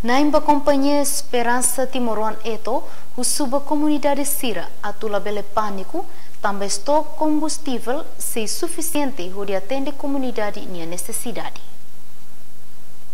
Naimba companhia Esperança Timoruan Eto, o suba comunidade Sira, atula bele pânico, também estoque combustível se suficiente para atender comunidade e necessidade.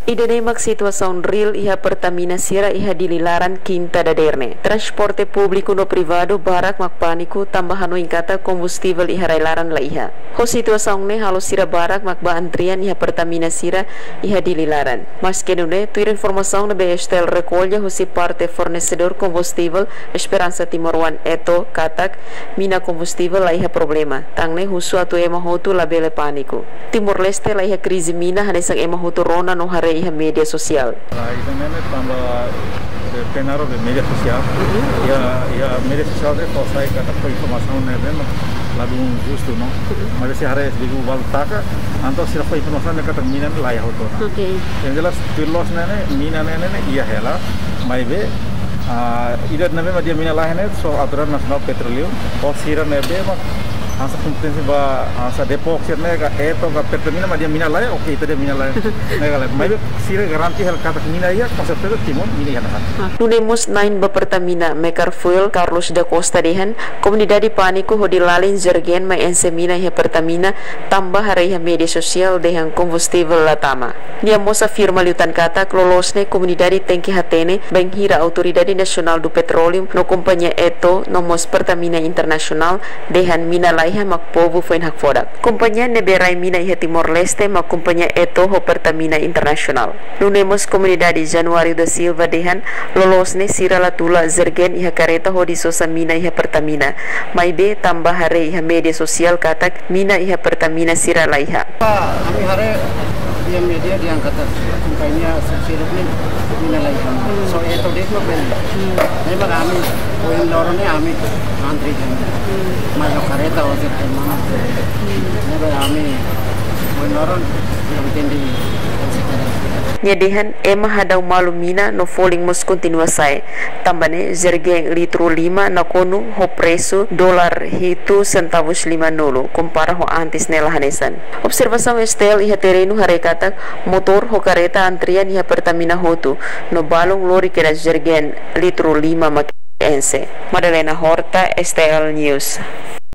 Idenemak situação real iha Pertamina Sira iha dililaran Quinta da Derne. Transporte público no privado barak mak paniku tambahan ingkata combustível iha railaran la iha. Ho situação ne halo Sira barak mak ba antrian iha Pertamina Sira iha dililaran. Mas que ne tuir informação na bestel recolha husi parte fornecedor combustível Esperança Timoruan Eto katak mina combustível la iha problema. Tang ne husu atu ema hotu la bele paniku. Timor Leste la iha krizi mina hanesang ema hotu rona no hare iha media sosial. Itu memang tambah pengaruh di media sosial. Ya media sosial itu kalau saya kata informasi memang lalu justo, no. Mas se hari di Google taka, anto siapa informasi kata mina layak hoto. Yang jelas tulos nene mina nene iya hela, maybe idat nebe dia mina layak so aturan nasional petroleum, o sira nebe mak asa kompetensi ba asa depok sirne ka eto ka Pertamina ma dia mina layak, oke itu dia mina layak. Nega layak, maybe sira garanti hel kata mina iya konsepnya timon mina yana. Nunemos nain ba Pertamina Mekar Fuel Carlos da Costa dehan komunidade paniku hodilalin zergen ma ensemina iha Pertamina tambah hari iha media sosial dehan combustível latama. Dia mosa firma liutan kata lolosne komunidade tengki hatene benghira autoridade nasional do petroleum no companhia Eto nomos Pertamina Internacional dehan mina iha mak povo foi hak fodak. Companhia neberai mina iha Timor Leste mak companhia Eto ho Pertamina Internacional. Nunemos komunidade Januário da Silva dehan lolosne sira latula zergen iha kareta ho di sosa mina iha Pertamina. Maibe tambah hare iha media sosial katak mina iha Pertamina sira laiha. Kami hare dia media diangkat kompanya sirip ni mina laiha. So Eto dek no ben. Memang kami poin lorone kami antri kan. Masuk kereta waktu itu mana? Memang kami poin loron yang tinggi. Nyedehan ema hadau malu mina no falling mus continua sai. Tambane zergeng litro 5 na konu ho preço dolar hitu centavos 50 compara ho antes nela hanesan. Observação estel iha terreno harekatak motor ho kareta antrian iha Pertamina hotu no balong lori kera zergen litro 5 mak ense. Madalena Horta, STL News.